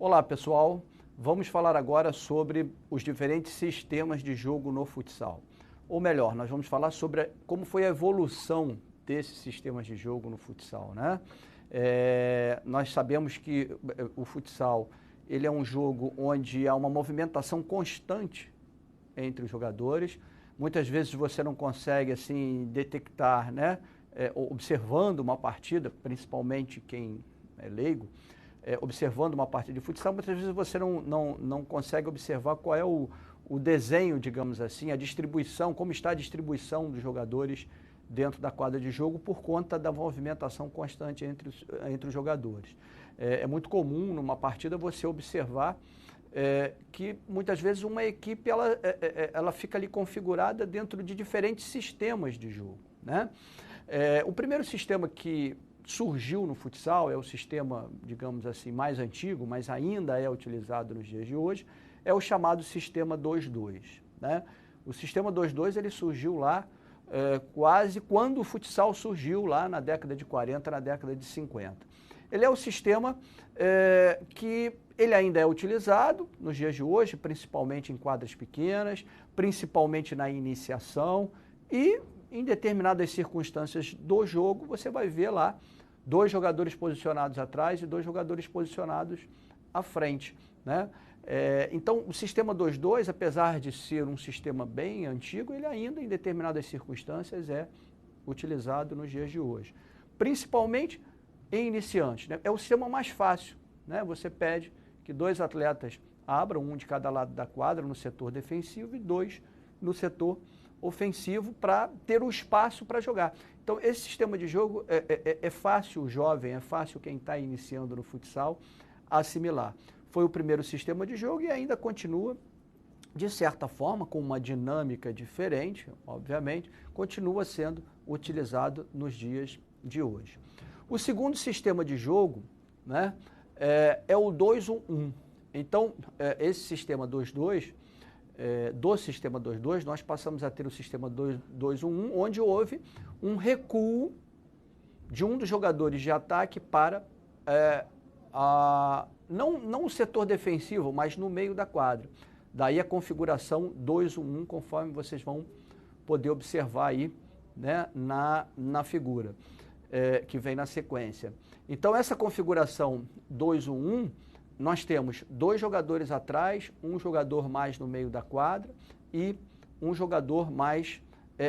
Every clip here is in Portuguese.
Olá, pessoal. Vamos falar agora sobre os diferentes sistemas de jogo no futsal. Ou melhor, nós vamos falar sobre como foi a evolução desses sistemas de jogo no futsal, né? Nós sabemos que o futsal ele é um jogo onde há uma movimentação constante entre os jogadores. Muitas vezes você não consegue assim detectar, né? Observando uma partida, principalmente quem é leigo, observando uma partida de futsal, muitas vezes você não consegue observar qual é o desenho, digamos assim, a distribuição, como está a distribuição dos jogadores dentro da quadra de jogo por conta da movimentação constante entre os jogadores. É muito comum numa partida você observar que muitas vezes uma equipe ela fica ali configurada dentro de diferentes sistemas de jogo, né? O primeiro sistema que surgiu no futsal, é o sistema, digamos assim, mais antigo, mas ainda é utilizado nos dias de hoje, é o chamado sistema 2-2, né? O sistema 2-2 ele surgiu lá quase quando o futsal surgiu lá na década de 40, na década de 50. Ele é o sistema que ele ainda é utilizado nos dias de hoje, principalmente em quadras pequenas, principalmente na iniciação e em determinadas circunstâncias do jogo, você vai ver lá 2 jogadores posicionados atrás e 2 jogadores posicionados à frente, né? Então, o sistema 2-2, apesar de ser um sistema bem antigo, ele ainda, em determinadas circunstâncias, é utilizado nos dias de hoje. Principalmente em iniciantes, né? É o sistema mais fácil, né? Você pede que 2 atletas abram, um de cada lado da quadra, no setor defensivo, e 2 no setor ofensivo, para ter o espaço para jogar. Então, esse sistema de jogo é fácil o jovem, é fácil quem está iniciando no futsal assimilar. Foi o primeiro sistema de jogo e ainda continua, de certa forma, com uma dinâmica diferente, obviamente, continua sendo utilizado nos dias de hoje. O segundo sistema de jogo, né, é o 2-1-1. Então, esse sistema 2-2, do sistema 2-2, nós passamos a ter o sistema 2-1-1, onde houve um recuo de um dos jogadores de ataque para não o setor defensivo, mas no meio da quadra. Daí a configuração 2-1-1, conforme vocês vão poder observar aí, né, na figura que vem na sequência. Então, essa configuração 2-1-1, nós temos 2 jogadores atrás, um jogador mais no meio da quadra e um jogador mais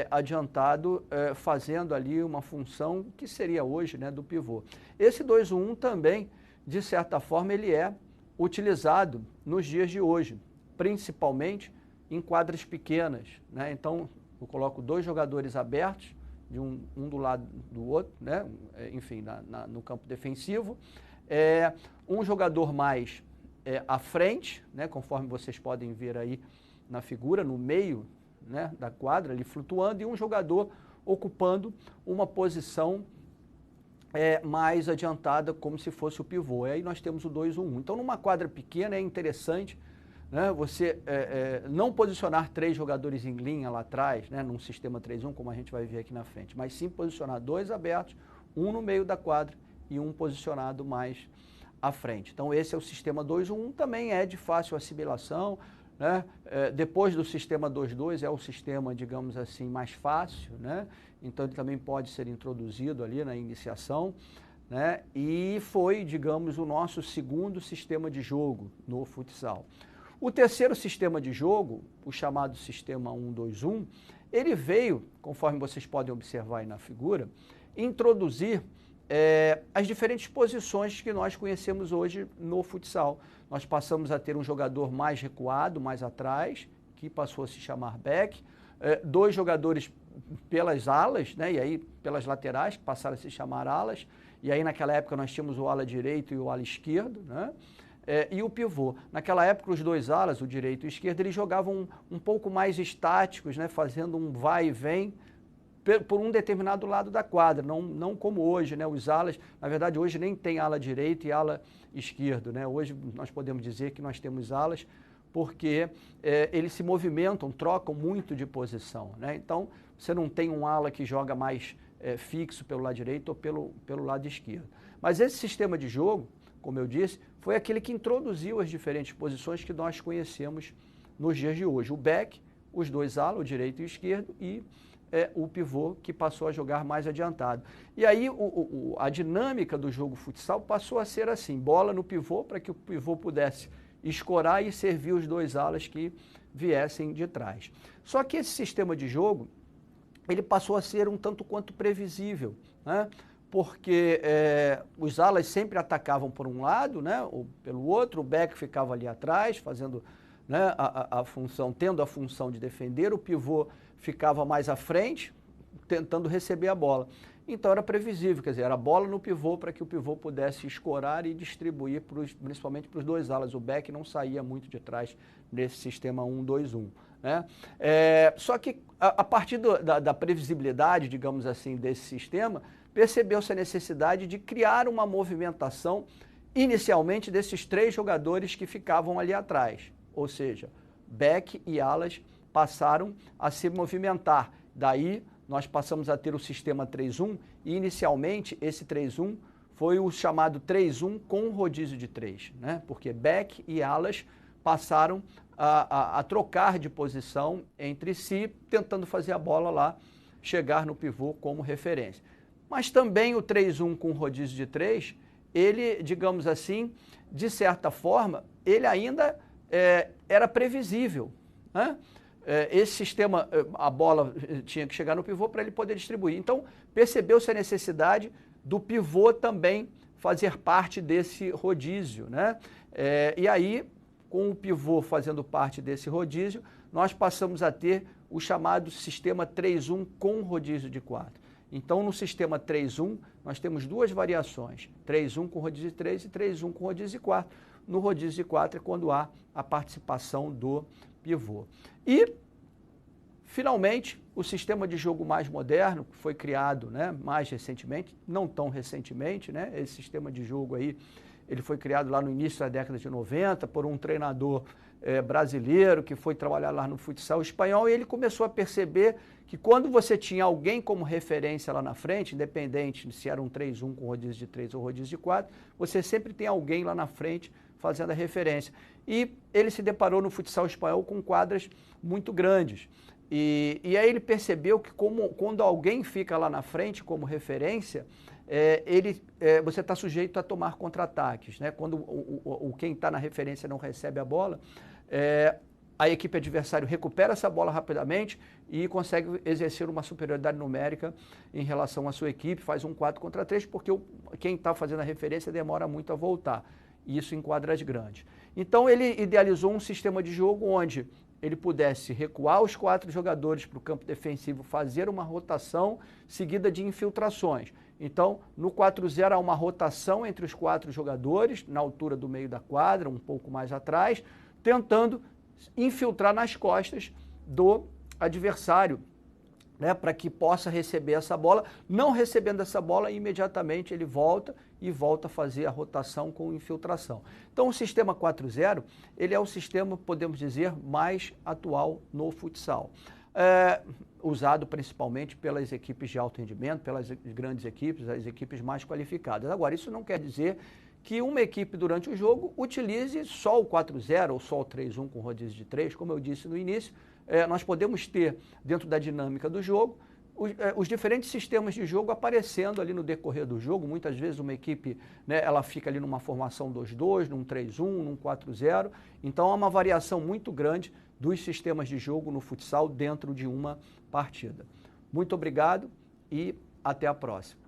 adiantado, fazendo ali uma função que seria hoje, né, do pivô. Esse 2-1-1 também, de certa forma, ele é utilizado nos dias de hoje, principalmente em quadras pequenas, né? Então, eu coloco 2 jogadores abertos, de um do lado do outro, né? Enfim, no campo defensivo. Um jogador mais à frente, né? Conforme vocês podem ver aí na figura, no meio, né, da quadra, ali flutuando, e um jogador ocupando uma posição mais adiantada, como se fosse o pivô. E aí nós temos o 2-1-1. Então, numa quadra pequena é interessante, né, você não posicionar 3 jogadores em linha lá atrás, né, num sistema 3-1, como a gente vai ver aqui na frente, mas sim posicionar 2 abertos, um no meio da quadra e um posicionado mais à frente. Então, esse é o sistema 2-1-1, também é de fácil assimilação, né? Depois do sistema 2-2 é o sistema, digamos assim, mais fácil, né? Então, ele também pode ser introduzido ali na iniciação, né? E foi, digamos, o nosso segundo sistema de jogo no futsal. O terceiro sistema de jogo, o chamado sistema 1-2-1, ele veio, conforme vocês podem observar aí na figura, introduzir as diferentes posições que nós conhecemos hoje no futsal. Nós passamos a ter um jogador mais recuado, mais atrás, que passou a se chamar back, 2 jogadores pelas alas, né, e aí pelas laterais, que passaram a se chamar alas, e aí naquela época nós tínhamos o ala direito e o ala esquerdo, né, e o pivô. Naquela época os 2 alas, o direito e o esquerdo, eles jogavam um pouco mais estáticos, né, fazendo um vai e vem, por um determinado lado da quadra, não como hoje, né? Os alas, na verdade, hoje nem tem ala direito e ala esquerdo, né? Hoje nós podemos dizer que nós temos alas porque eles se movimentam, trocam muito de posição, né? Então, você não tem um ala que joga mais fixo pelo lado direito ou pelo lado esquerdo. Mas esse sistema de jogo, como eu disse, foi aquele que introduziu as diferentes posições que nós conhecemos nos dias de hoje. O back, os dois alas, o direito e o esquerdo, e o pivô, que passou a jogar mais adiantado. E aí a dinâmica do jogo futsal passou a ser assim, bola no pivô, para que o pivô pudesse escorar e servir os dois alas que viessem de trás. Só que esse sistema de jogo, ele passou a ser um tanto quanto previsível, né? Porque os alas sempre atacavam por um lado, né, ou pelo outro, o back ficava ali atrás, fazendo, né, a função, tendo a função de defender, o pivô ficava mais à frente, tentando receber a bola. Então era previsível, quer dizer, era bola no pivô para que o pivô pudesse escorar e distribuir principalmente para os dois alas. O back não saía muito de trás nesse sistema 1-2-1. Né? Só que a partir da previsibilidade, digamos assim, desse sistema, percebeu-se a necessidade de criar uma movimentação inicialmente desses três jogadores que ficavam ali atrás, ou seja, back e alas passaram a se movimentar. Daí nós passamos a ter o sistema 3-1 e inicialmente esse 3-1 foi o chamado 3-1 com rodízio de 3, né? Porque back e alas passaram a trocar de posição entre si, tentando fazer a bola lá chegar no pivô como referência. Mas também o 3-1 com rodízio de 3, ele, digamos assim, de certa forma, ele ainda era previsível, né? Esse sistema, a bola tinha que chegar no pivô para ele poder distribuir. Então, percebeu-se a necessidade do pivô também fazer parte desse rodízio, né? E aí, com o pivô fazendo parte desse rodízio, nós passamos a ter o chamado sistema 3-1 com rodízio de 4. Então, no sistema 3-1, nós temos duas variações, 3-1 com rodízio de 3 e 3-1 com rodízio de 4. No rodízio de 4 é quando há a participação do pivô. E, finalmente, o sistema de jogo mais moderno, que foi criado, né, mais recentemente, não tão recentemente, né, esse sistema de jogo aí, ele foi criado lá no início da década de 90 por um treinador brasileiro que foi trabalhar lá no futsal espanhol, e ele começou a perceber que quando você tinha alguém como referência lá na frente, independente se era um 3-1 com rodízio de 3 ou rodízio de 4, você sempre tem alguém lá na frente fazendo a referência. E ele se deparou no futsal espanhol com quadras muito grandes. E aí ele percebeu que quando alguém fica lá na frente como referência, você está sujeito a tomar contra-ataques, né? Quando quem está na referência não recebe a bola, a equipe adversária recupera essa bola rapidamente e consegue exercer uma superioridade numérica em relação à sua equipe, faz um 4-3, porque quem está fazendo a referência demora muito a voltar, isso em quadras grandes. Então ele idealizou um sistema de jogo onde ele pudesse recuar os 4 jogadores para o campo defensivo, fazer uma rotação seguida de infiltrações. Então, no 4-0 há uma rotação entre os 4 jogadores, na altura do meio da quadra, um pouco mais atrás, tentando infiltrar nas costas do adversário, né, para que possa receber essa bola. Não recebendo essa bola, imediatamente ele volta a fazer a rotação com infiltração. Então, o sistema 4-0, ele é o sistema, podemos dizer, mais atual no futsal. Usado principalmente pelas equipes de alto rendimento, pelas grandes equipes, as equipes mais qualificadas. Agora, isso não quer dizer que uma equipe durante o jogo utilize só o 4-0 ou só o 3-1 com rodízio de 3, como eu disse no início. Nós podemos ter, dentro da dinâmica do jogo, os diferentes sistemas de jogo aparecendo ali no decorrer do jogo. Muitas vezes uma equipe, né, ela fica ali numa formação 2-2, num 3-1, num 4-0. Então há uma variação muito grande dos sistemas de jogo no futsal dentro de uma partida. Muito obrigado e até a próxima.